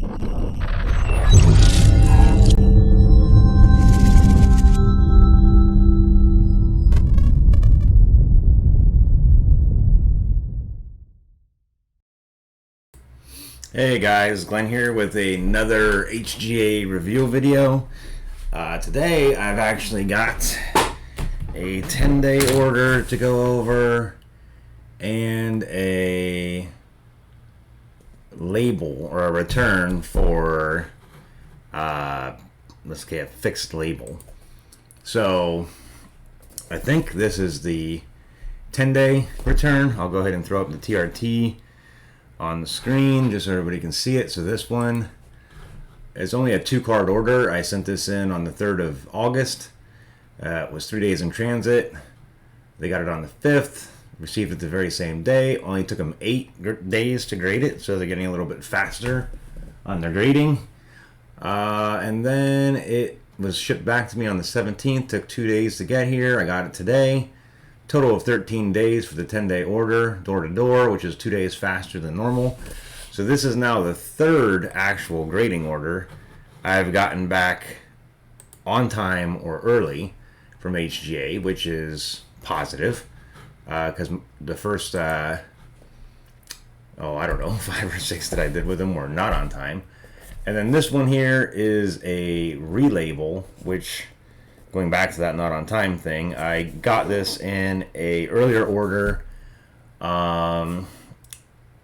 Hey guys, Glenn here with another HGA review video. Today I've actually got a 10-day order to go over and a label or a return for let's get a fixed label. So I think this is the 10-day return. I'll go ahead and throw up the TRT on the screen just so everybody can see it. So this one is only a 2-card order. I sent this in on the 3rd of August. It was 3 days in transit. They got it on the 5th, received it the very same day. Only took them 8 days to grade it, so they're getting a little bit faster on their grading. And then it was shipped back to me on the 17th. Took 2 days to get here. I got it today. Total of 13 days for the 10-day order, door to door, which is 2 days faster than normal. So this is now the 3rd actual grading order I've gotten back on time or early from HGA, which is positive, because the first, I don't know, 5 or 6 that I did with them were not on time. And then this one here is a relabel, which, going back to that not on time thing, I got this in a earlier order.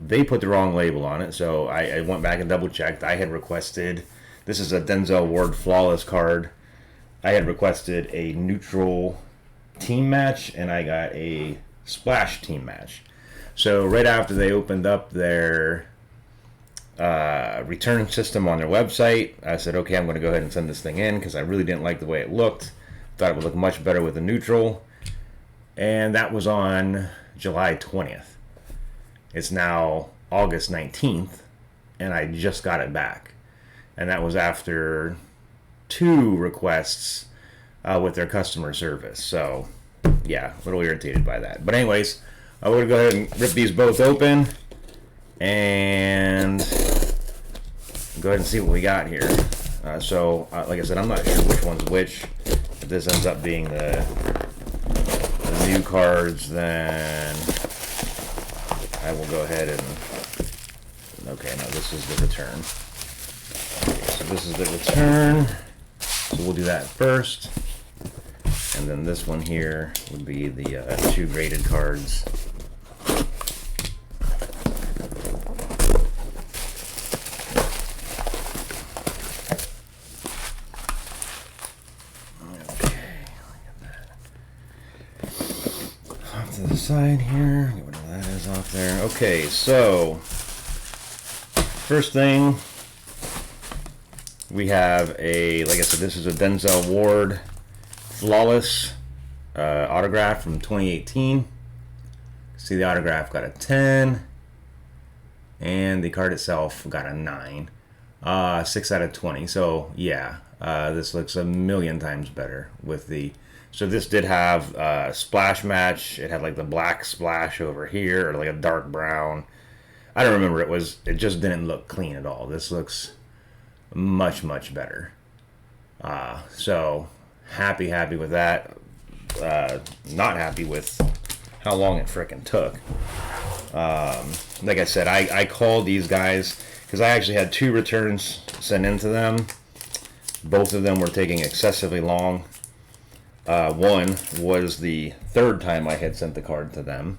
They put the wrong label on it, so I went back and double checked. I had requested, this is a Denzel Ward Flawless card. I had requested a neutral team match, and I got a splash team match. So right after they opened up their return system on their website, I said, okay, I'm going to go ahead and send this thing in because I really didn't like the way it looked. Thought it would look much better with a neutral. And that was on July 20th. It's now August 19th, and I just got it back. And that was after 2 requests with their customer service. So, yeah, a little irritated by that. But anyways, I'm going to go ahead and rip these both open and go ahead and see what we got here. Like I said, I'm not sure which one's which. If this ends up being the new cards, then I will go ahead and... Okay, no, this is the return. Okay, so this is the return. So we'll do that first. And then this one here would be the 2 graded cards. To the side here, get whatever that is off there. Okay, so first thing, we have like I said, this is a Denzel Ward Flawless autograph from 2018. See, the autograph got a 10, and the card itself got a 9. 6 out of 20. So yeah, this looks a million times better with the... So this did have a splash match. It had like the black splash over here, or like a dark brown. I don't remember. It just didn't look clean at all. This looks much, much better. So happy with that. Not happy with how long it frickin' took. Like I said, I called these guys because I actually had 2 returns sent into them. Both of them were taking excessively long. One was the 3rd time I had sent the card to them.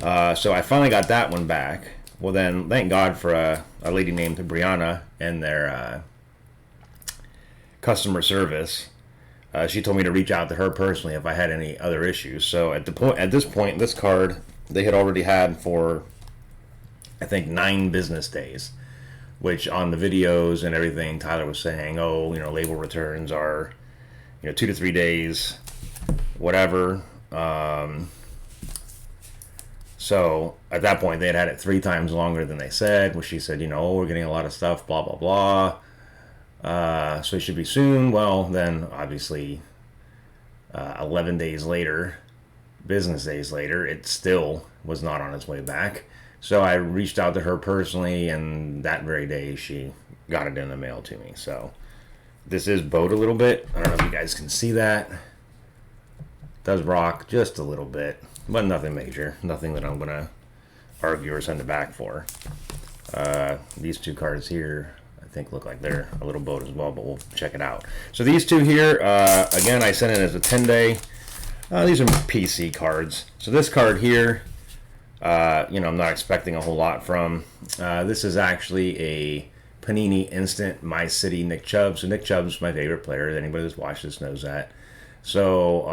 So I finally got that one back. Well then, thank God for a lady named Brianna and their customer service. She told me to reach out to her personally if I had any other issues. So at this point, this card they had already had for, I think, 9 business days. Which on the videos and everything, Tyler was saying, label returns are 2 to 3 days, whatever. So at that point, they had it 3 times longer than they said, which she said, we're getting a lot of stuff, blah, blah, blah. So it should be soon. Well, then obviously 11 days later, business days later, it still was not on its way back. So I reached out to her personally, and that very day she got it in the mail to me. So this is bowed a little bit. I don't know if you guys can see that. It does rock just a little bit, but nothing major. Nothing that I'm going to argue or send it back for. These two cards here, I think, look like they're a little bowed as well, but we'll check it out. So these two here, again, I sent it as a 10-day. These are PC cards. So this card here, I'm not expecting a whole lot from. This is actually a Panini Instant My City Nick Chubb. So Nick Chubb's my favorite player. Anybody that's watched this knows that. So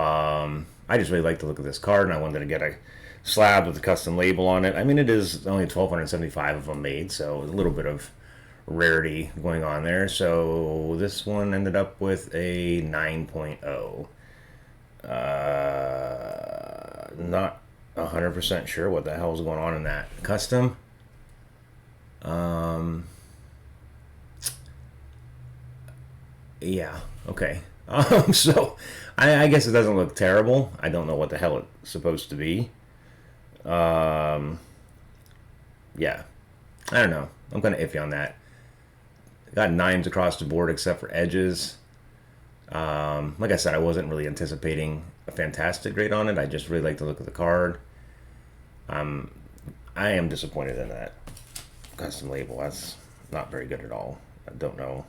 I just really like the look of this card, and I wanted to get a slab with a custom label on it. I mean, it is only 1,275 of them made, so a little bit of rarity going on there. So this one ended up with a 9.0. Not 100% sure what the hell is going on in that custom. Yeah, okay. So I guess it doesn't look terrible. I don't know what the hell it's supposed to be. Yeah, I don't know. I'm kind of iffy on that. Got 9s across the board except for edges. Like I said, I wasn't really anticipating a fantastic grade on it. I just really like the look of the card. I am disappointed in that custom label. That's not very good at all. I don't know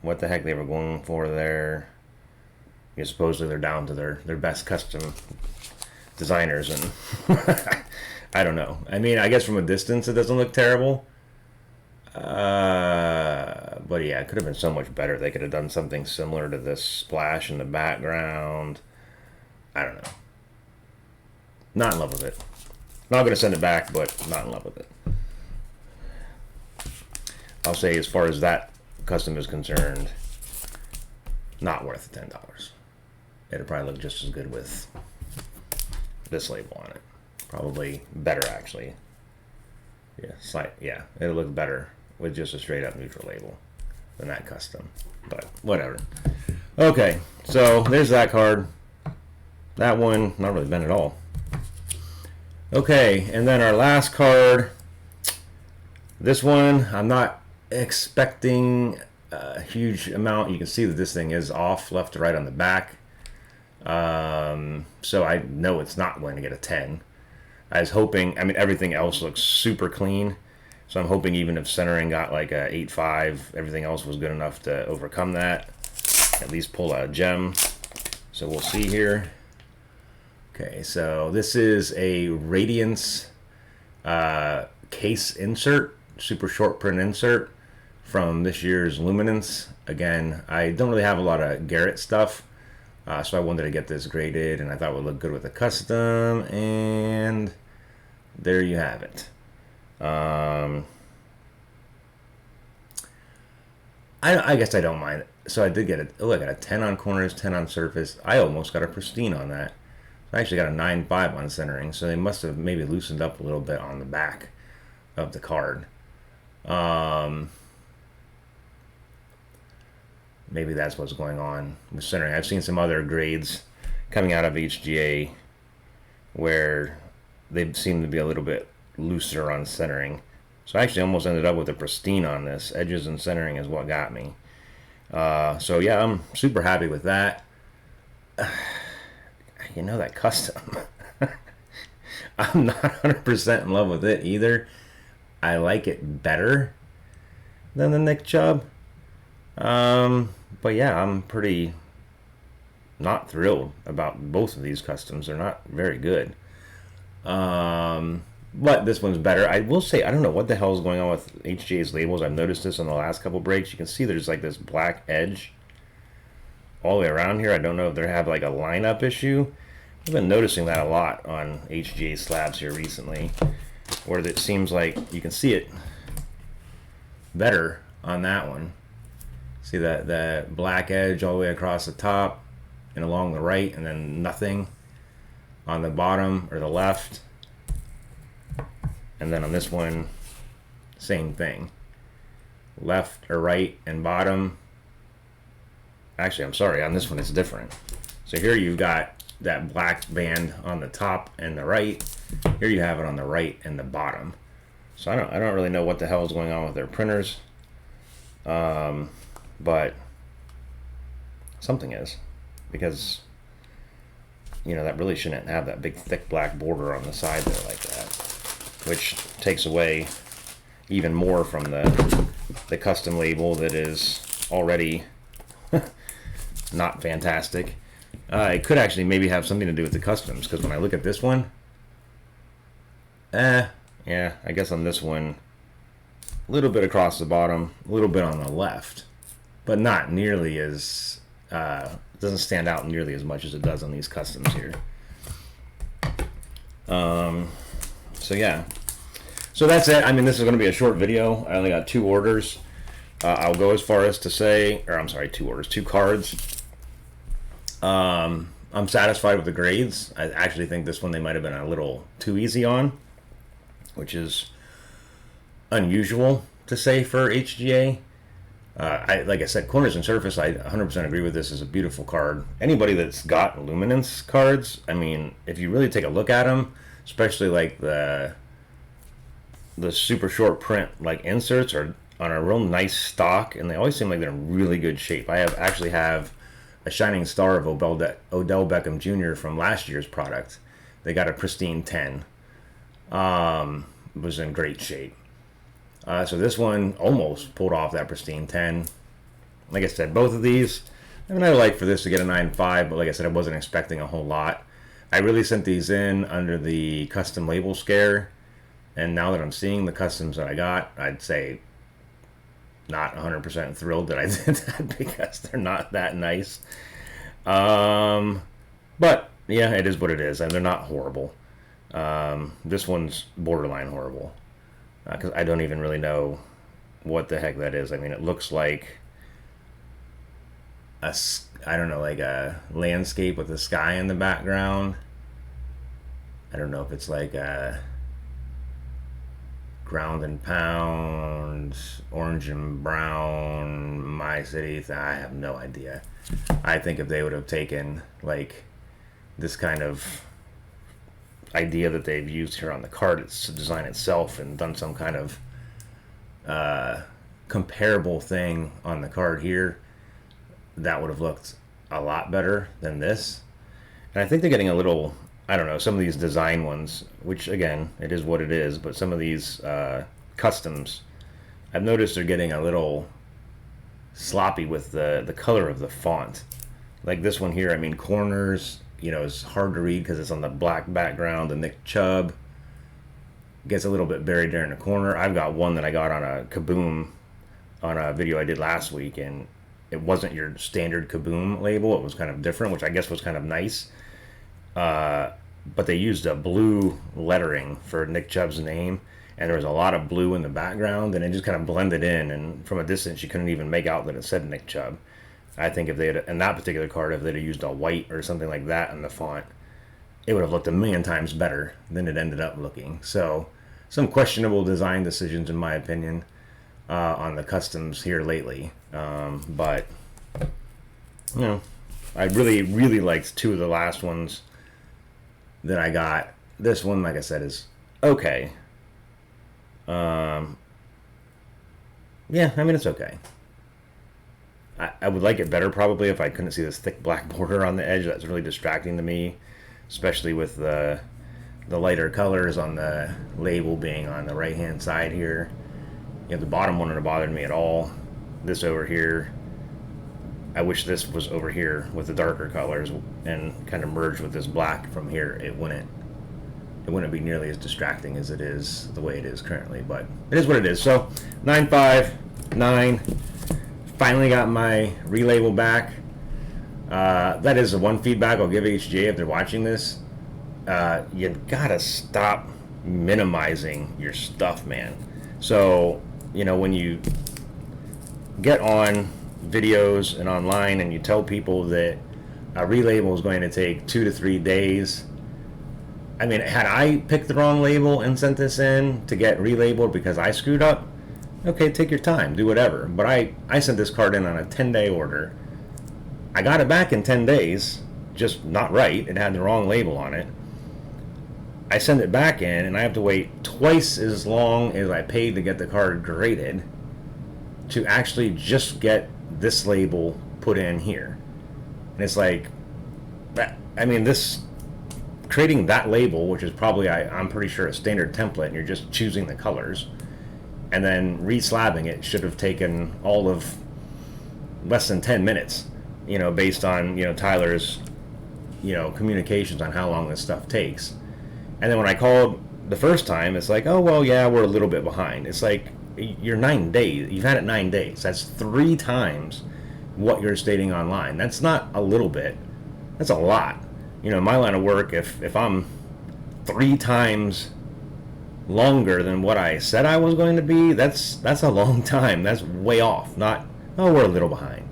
what the heck they were going for there. Supposedly they're down to their best custom designers, and I don't know. I mean, I guess from a distance it doesn't look terrible. But yeah, it could have been so much better. They could have done something similar to this splash in the background. I don't know. Not in love with it. Not going to send it back, but not in love with it. I'll say, as far as that custom is concerned, not worth the $10. It'd probably look just as good with this label on it. Probably better, actually. Yeah, it'll look better with just a straight up neutral label than that custom. But whatever. Okay, so there's that card. That one, not really bent at all. Okay, and then our last card. This one, I'm not expecting a huge amount. You can see that this thing is off left to right on the back. So I know it's not going to get a 10. I was hoping, I mean, everything else looks super clean. So I'm hoping even if centering got like a 8.5, everything else was good enough to overcome that. At least pull a gem. So we'll see here. Okay, so this is a Radiance case insert, super short print insert from this year's Luminance. Again, I don't really have a lot of Garrett stuff, so I wanted to get this graded, and I thought it would look good with a custom, and there you have it. I guess I don't mind it. So I did get it. Oh, I got a 10 on corners, 10 on surface. I almost got a pristine on that. I actually got a 9.5 on centering, so they must have maybe loosened up a little bit on the back of the card. Maybe that's what's going on with centering. I've seen some other grades coming out of HGA where they seem to be a little bit looser on centering. So I actually almost ended up with a pristine on this. Edges and centering is what got me. So yeah, I'm super happy with that. That custom. I'm not 100% in love with it either. I like it better than the Nick Chubb. But yeah, I'm pretty not thrilled about both of these customs. They're not very good. But this one's better. I will say, I don't know what the hell is going on with HGA's labels. I've noticed this on the last couple breaks. You can see there's like this black edge all the way around here. I don't know if they have like a lineup issue. I've been noticing that a lot on HGA slabs here recently, where it seems like you can see it better on that one. See that black edge all the way across the top and along the right, and then nothing on the bottom or the left. And then on this one, same thing. Left or right and bottom. Actually, I'm sorry, on this one it's different. So here you've got that black band on the top and the right, Here you have it on the right and the bottom. So I don't really know what the hell is going on with their printers, but something is, because that really shouldn't have that big thick black border on the side there like that, which takes away even more from the custom label that is already not fantastic. It could actually maybe have something to do with the customs, because when I look at this one, yeah, I guess on this one, a little bit across the bottom, a little bit on the left, but not nearly as, doesn't stand out nearly as much as it does on these customs here. So yeah. So that's it. I mean, this is going to be a short video. I only got 2 orders. I'll go as far as to say, or I'm sorry, 2 orders, 2 cards. I'm satisfied with the grades. I actually think this one they might have been a little too easy on, which is unusual to say for HGA. Like I said, corners and surface, I 100% agree with this. Is a beautiful card. Anybody that's got luminance cards, I mean, if you really take a look at them, especially like the super short print like inserts are on a real nice stock, and they always seem like they're in really good shape. I actually have a shining star of Odell Beckham Jr. from last year's product. They got a pristine 10. Was in great shape. So this one almost pulled off that pristine 10. Like I said, both of these, I mean, I'd like for this to get a 9.5, but like I said, I wasn't expecting a whole lot. I really sent these in under the custom label scare, and now that I'm seeing the customs that I got, I'd say not 100% thrilled that I did that, because they're not that nice. But yeah, it is what it is, and they're not horrible. This one's borderline horrible, because I don't even really know what the heck that is. I mean, it looks like I don't know, like a landscape with the sky in the background. I don't know if it's like a ground and pound, orange and brown, my city. I have no idea. I think if they would have taken like this kind of idea that they've used here on the card, its design itself, and done some kind of comparable thing on the card here, that would have looked a lot better than this. And I think they're getting a little, I don't know, some of these design ones, which again, it is what it is, but some of these customs, I've noticed they're getting a little sloppy with the color of the font. Like this one here, I mean, corners, is hard to read because it's on the black background. The Nick Chubb gets a little bit buried there in the corner. I've got one that I got on a Kaboom on a video I did last week, and it wasn't your standard Kaboom label. It was kind of different, which I guess was kind of nice. But they used a blue lettering for Nick Chubb's name, and there was a lot of blue in the background, and it just kind of blended in, and from a distance you couldn't even make out that it said Nick Chubb. I think if they had, in that particular card, if they'd have used a white or something like that in the font, it would have looked a million times better than it ended up looking. So some questionable design decisions, in my opinion, on the customs here lately. But I really, really liked 2 of the last ones that I got. This one, like I said, is okay. Yeah, I mean, it's okay. I would like it better probably if I couldn't see this thick black border on the edge. That's really distracting to me, especially with the lighter colors on the label being on the right hand side here. The bottom one wouldn't have bothered me at all. This over here, I wish this was over here with the darker colors and kind of merged with this black from here. It wouldn't be nearly as distracting as it is the way it is currently, but it is what it is. So 9.5, 9. Finally got my relabel back. That is the one feedback I'll give HGA if they're watching this. You gotta stop minimizing your stuff, man. So, when you get on videos and online and you tell people that a relabel is going to take 2 to 3 days, I mean, had I picked the wrong label and sent this in to get relabeled because I screwed up, okay, take your time, do whatever. But I sent this card in on a 10-day order. I got it back in 10 days, just not right. It had the wrong label on it. I send it back in, and I have to wait twice as long as I paid to get the card graded to actually just get this label put in here. And it's like, I mean, this creating that label, which is probably, I'm pretty sure, a standard template, and you're just choosing the colors, and then re-slabbing it should have taken all of less than 10 minutes, based on, Tyler's, communications on how long this stuff takes. And then when I called the first time, it's like, oh, well, yeah, we're a little bit behind. It's like, you're 9 days. You've had it 9 days. That's 3 times what you're stating online. That's not a little bit. That's a lot. In my line of work, if I'm 3 times longer than what I said I was going to be, that's a long time. That's way off. Not, oh, we're a little behind.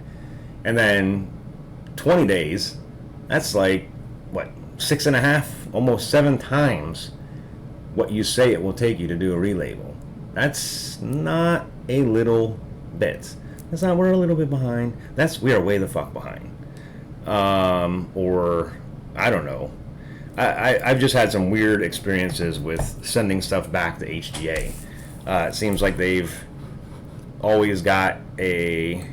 And then 20 days, that's like, what, 6.5, almost 7 times what you say it will take you to do a relabel. That's not a little bit. That's not, we're a little bit behind. We are way the fuck behind. Or, I don't know. I've just had some weird experiences with sending stuff back to HGA. It seems like they've always got a,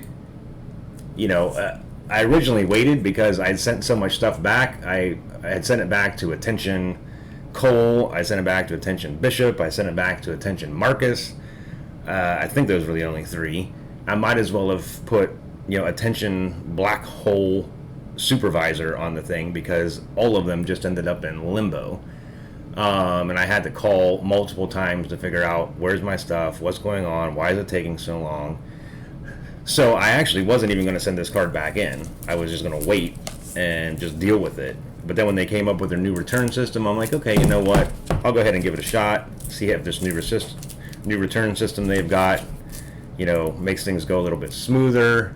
I originally waited because I'd sent so much stuff back. I had sent it back to attention Cole, I sent it back to attention Bishop, I sent it back to attention Marcus. I think those were the only 3. I might as well have put, attention Black Hole Supervisor on the thing, because all of them just ended up in limbo. And I had to call multiple times to figure out where's my stuff, what's going on, why is it taking so long. So I actually wasn't even going to send this card back in. I was just going to wait and just deal with it. But then when they came up with their new return system, I'm like, okay, you know what? I'll go ahead and give it a shot. See if this new return system they've got, makes things go a little bit smoother.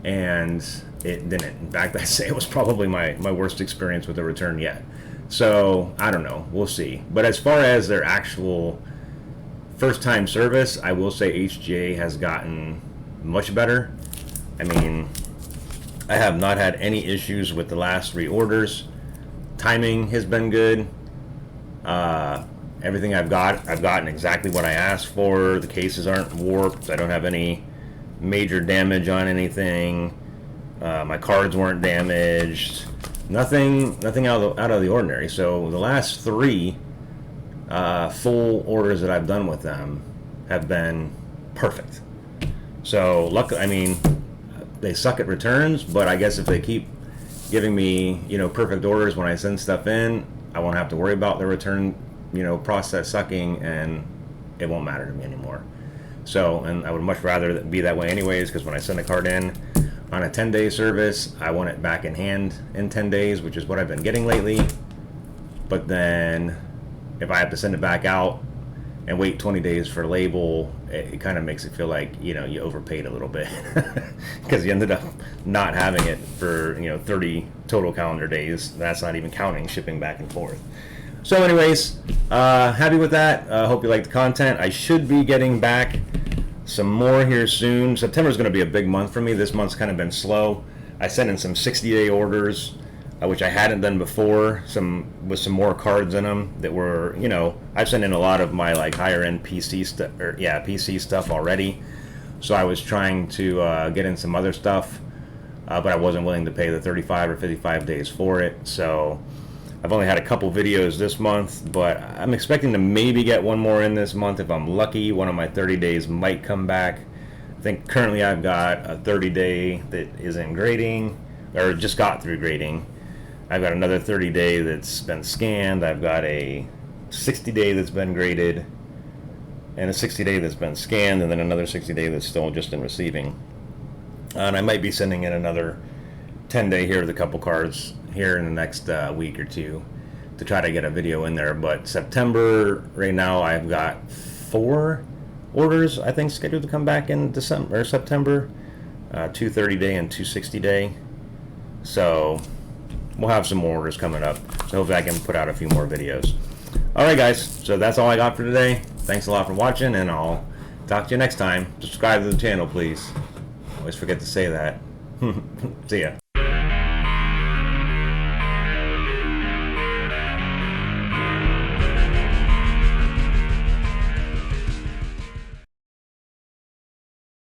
And it didn't. In fact, I'd say it was probably my worst experience with a return yet. So I don't know. We'll see. But as far as their actual first-time service, I will say HGA has gotten much better. I mean, I have not had any issues with the last 3 orders. Timing has been good. Everything I've gotten exactly what I asked for. The cases aren't warped. I don't have any major damage on anything. My cards weren't damaged. Nothing out of the ordinary. So the last 3 full orders that I've done with them have been perfect. So luckily, I mean, they suck at returns, but I guess if they keep giving me, perfect orders when I send stuff in, I won't have to worry about the return, process sucking, and it won't matter to me anymore. So, and I would much rather be that way anyways, because when I send a card in on a 10-day service, I want it back in hand in 10 days, which is what I've been getting lately. But then if I have to send it back out and wait 20 days for a label, it kind of makes it feel like, you overpaid a little bit because you ended up not having it for, 30 total calendar days. That's not even counting shipping back and forth. So anyways, happy with that. Hope you like the content. I should be getting back some more here soon. September's going to be a big month for me. This month's kind of been slow. I sent in some 60-day orders, which I hadn't done before, with some more cards in them that were, I've sent in a lot of my higher end PC stuff already. So I was trying to get in some other stuff, but I wasn't willing to pay the 35 or 55 days for it. So I've only had a couple videos this month, but I'm expecting to maybe get one more in this month if I'm lucky. One of my 30 days might come back. I think currently I've got a 30-day that is in grading, or just got through grading. I've got another 30-day that's been scanned. I've got a 60-day that's been graded, and a 60-day that's been scanned, and then another 60-day that's still just in receiving. And I might be sending in another 10-day here with a couple cards here in the next week or two to try to get a video in there. But September, right now, I've got 4 orders, I think, scheduled to come back in December or September. 2 30-day and 2 60-day. So we'll have some more orders coming up. So hopefully I can put out a few more videos. Alright guys, so that's all I got for today. Thanks a lot for watching, and I'll talk to you next time. Subscribe to the channel, please. Always forget to say that. See ya.